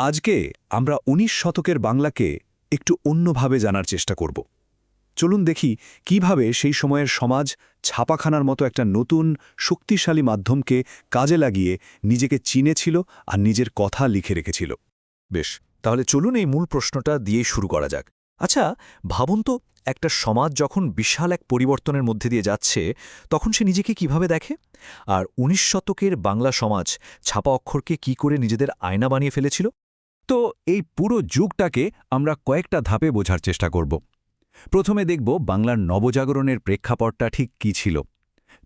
আজকে আমরা ১৯ শতকের বাংলাকে একটু অন্যভাবে জানার চেষ্টা করব। চলুন দেখি কিভাবে সেই সময়ের সমাজ ছাপাখানার মতো একটা নতুন শক্তিশালী মাধ্যমকে কাজে লাগিয়ে নিজেকে চিনেছিল আর নিজের কথা লিখে রেখেছিল। বেশ, তাহলে চলুন এই মূল প্রশ্নটা দিয়েই শুরু করা যাক। আচ্ছা, ভাবুন তো, একটা সমাজ যখন বিশাল এক পরিবর্তনের মধ্যে দিয়ে যাচ্ছে, তখন সে নিজেকে কিভাবে দেখে? আর ১৯ শতকের বাংলা সমাজ ছাপা অক্ষরকে কি করে নিজেদের আয়না বানিয়ে ফেলেছিল? তো এই পুরো যুগটাকে আমরা কয়েকটা ধাপে বোঝার চেষ্টা করব। প্রথমে দেখব বাংলার নবজাগরণের প্রেক্ষাপটটা ঠিক কী ছিল।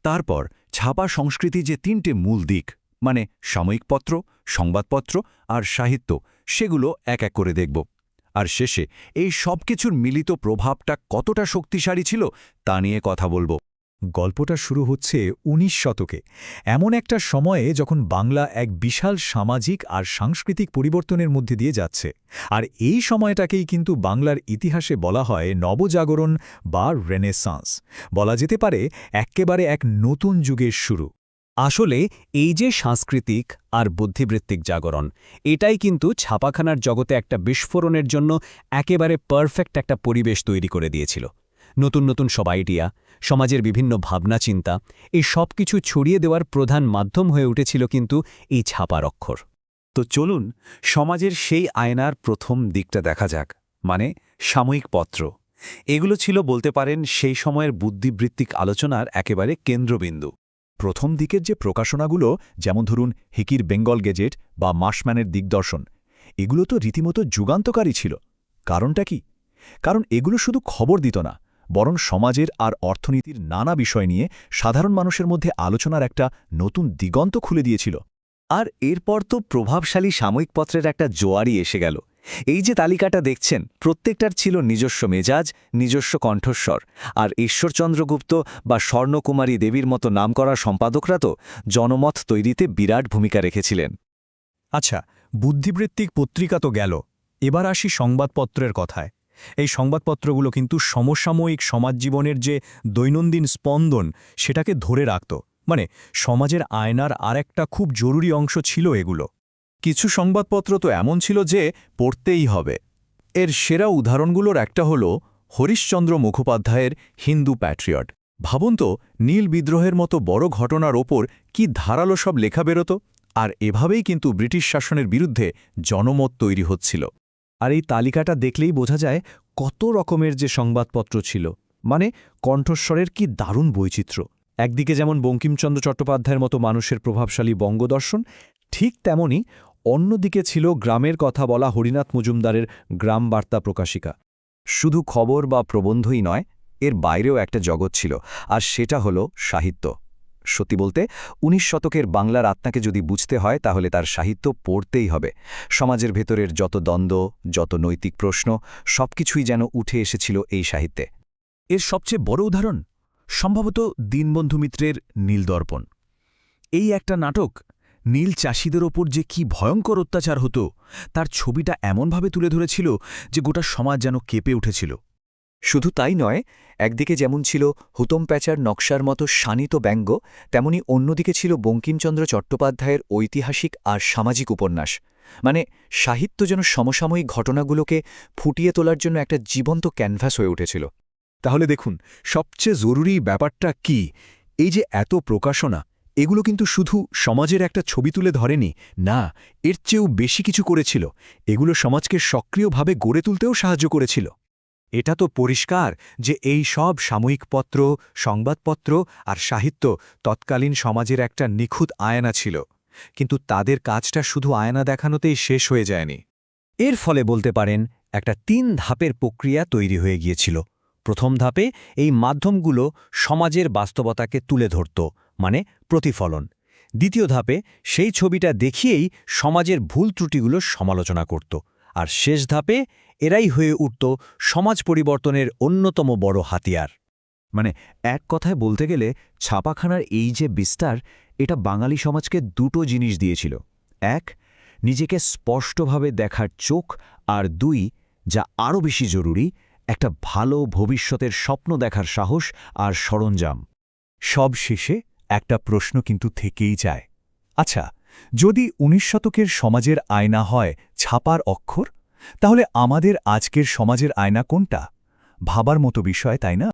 তারপর ছাপা সংস্কৃতি যে তিনটে মূল দিক, মানে সাময়িকপত্র, সংবাদপত্র আর সাহিত্য, সেগুলো এক এক করে দেখব। আর শেষে এই সব কিছুর মিলিত প্রভাবটা কতটা শক্তিশালী ছিল তা নিয়ে কথা বলব। গল্পটা শুরু হচ্ছে ১৯ শতকে, এমন একটা সময়ে যখন বাংলা এক বিশাল সামাজিক আর সাংস্কৃতিক পরিবর্তনের মধ্যে দিয়ে যাচ্ছে। আর এই সময়টাকেই কিন্তু বাংলার ইতিহাসে বলা হয় নবজাগরণ বা রেনেসাঁস। বলা যেতে পারে এক্কেবারে এক নতুন যুগের শুরু। আসলে এই যে সাংস্কৃতিক আর বুদ্ধিবৃত্তিক জাগরণ, এটাই কিন্তু ছাপাখানার জগতে একটা বিস্ফোরণের জন্য একেবারে পারফেক্ট একটা পরিবেশ তৈরি করে দিয়েছিল। নতুন নতুন সব আইডিয়া, সমাজের বিভিন্ন ভাবনা চিন্তা, এই সব কিছু ছড়িয়ে দেওয়ার প্রধান মাধ্যম হয়ে উঠেছিল কিন্তু এই ছাপার অক্ষর। তো চলুন সমাজের সেই আয়নার প্রথম দিকটা দেখা যাক, মানে সাময়িক পত্র। এগুলো ছিল বলতে পারেন সেই সময়ের বুদ্ধিবৃত্তিক আলোচনার একেবারে কেন্দ্রবিন্দু। প্রথম দিকের যে প্রকাশনাগুলো, যেমন ধরুন হিকির বেঙ্গল গেজেট বা মাসম্যানের দিগদর্শন, এগুলো তো রীতিমতো যুগান্তকারী ছিল। কারণটা কি? কারণ এগুলো শুধু খবর দিত না, বরং সমাজের আর অর্থনীতির নানা বিষয় নিয়ে সাধারণ মানুষের মধ্যে আলোচনার একটা নতুন দিগন্ত খুলে দিয়েছিল। আর এরপর তো প্রভাবশালী সাময়িকপত্রের একটা জোয়ারই এসে গেল। এই যে তালিকাটা দেখছেন, প্রত্যেকটার ছিল নিজস্ব মেজাজ, নিজস্ব কণ্ঠস্বর। আর ঈশ্বরচন্দ্র গুপ্ত বা স্বর্ণকুমারী দেবীর মতো নামকরা সম্পাদকরা তো জনমত তৈরিতে বিরাট ভূমিকা রেখেছিলেন। আচ্ছা, বুদ্ধিবৃত্তিক পত্রিকা তো গেল, এবার আসি সংবাদপত্রের কথায়। এই সংবাদপত্রগুলো কিন্তু সমসাময়িক সমাজজীবনের যে দৈনন্দিন স্পন্দন, সেটাকে ধরে রাখত। মানে সমাজের আয়নার আরেকটা খুব জরুরি অংশ ছিল এগুলো। কিছু সংবাদপত্র তো এমন ছিল যে পড়তেই হবে। এর সেরা উদাহরণগুলোর একটা হল হরিশচন্দ্র মুখোপাধ্যায়ের হিন্দু প্যাট্রিয়ট। ভাবুন তো, নীল বিদ্রোহের মতো বড় ঘটনার ওপর কি ধারালো সব লেখা বেরোত। আর এভাবেই কিন্তু ব্রিটিশ শাসনের বিরুদ্ধে জনমত তৈরি হচ্ছিল। আর এই তালিকাটা দেখলেই বোঝা যায় কত রকমের যে সংবাদপত্র ছিল। মানে কণ্ঠস্বরের কি দারুণ বৈচিত্র্য। একদিকে যেমন বঙ্কিমচন্দ্র চট্টোপাধ্যায়ের মতো মানুষের প্রভাবশালী বঙ্গদর্শন, ঠিক তেমনি অন্যদিকে ছিল গ্রামের কথা বলা হরিনাথ মজুমদারের গ্রাম বার্তা প্রকাশিকা। শুধু খবর বা প্রবন্ধই নয়, এর বাইরেও একটা জগৎ ছিল, আর সেটা হলো সাহিত্য। সত্যি বলতে ১৯ শতকের বাংলার আত্মাকে যদি বুঝতে হয়, তাহলে তার সাহিত্য পড়তেই হবে। সমাজের ভেতরের যত দ্বন্দ্ব, যত নৈতিক প্রশ্ন, সবকিছুই যেন উঠে এসেছিল এই সাহিত্যে। এর সবচেয়ে বড় উদাহরণ সম্ভবত দীনবন্ধু মিত্রের নীলদর্পণ। এই একটা নাটক নীল চাষিদের ওপর যে কি ভয়ঙ্কর অত্যাচার হতো, তার ছবিটা এমনভাবে তুলে ধরেছিল যে গোটা সমাজ যেন কেঁপে উঠেছিল। শুধু তাই নয়, একদিকে যেমন ছিল হুতম প্যাঁচার নকশার মতো শানিত ব্যঙ্গ, তেমনি অন্যদিকে ছিল বঙ্কিমচন্দ্র চট্টোপাধ্যায়ের ঐতিহাসিক আর সামাজিক উপন্যাস। মানে সাহিত্য যেন সমসাময়িক ঘটনাগুলোকে ফুটিয়ে তোলার জন্য একটা জীবন্ত ক্যানভাস হয়ে উঠেছিল। তাহলে দেখুন, সবচেয়ে জরুরি ব্যাপারটা কি, এই যে এত প্রকাশনা, এগুলো কিন্তু শুধু সমাজের একটা ছবি তুলে ধরেনি, না, এর চেয়েও বেশি কিছু করেছিল। এগুলো সমাজকে সক্রিয়ভাবে গড়ে তুলতেও সাহায্য করেছিল। এটা তো পরিষ্কার যে এই সব সাময়িকপত্র, সংবাদপত্র আর সাহিত্য তৎকালীন সমাজের একটা নিখুঁত আয়না ছিল। কিন্তু তাদের কাজটা শুধু আয়না দেখানোতেই শেষ হয়ে যায়নি। এর ফলে বলতে পারেন একটা ৩ ধাপের প্রক্রিয়া তৈরি হয়ে গিয়েছিল। প্রথম ধাপে এই মাধ্যমগুলো সমাজের বাস্তবতাকে তুলে ধরত, মানে প্রতিফলন। দ্বিতীয় ধাপে সেই ছবিটা দেখিয়েই সমাজের ভুল ত্রুটিগুলো সমালোচনা করত। আর শেষ ধাপে এরাই হয়ে উঠত সমাজ পরিবর্তনের অন্যতম বড় হাতিয়ার। মানে এক কথায় বলতে গেলে ছাপাখানার এই যে বিস্তার, এটা বাঙালি সমাজকে দুটো জিনিস দিয়েছিল। এক, নিজেকে স্পষ্টভাবে দেখার চোখ, আর দুই, যা আরও বেশি জরুরি, একটা ভালো ভবিষ্যতের স্বপ্ন দেখার সাহস আর সরঞ্জাম। সব শেষে একটা প্রশ্ন কিন্তু থেকেই যায়। আচ্ছা, যদি ১৯ শতকের সমাজের আয়না হয় ছাপার অক্ষর, তাহলে আমাদের আজকের সমাজের আয়না কোনটা? ভাবার মতো বিষয়, তাই না?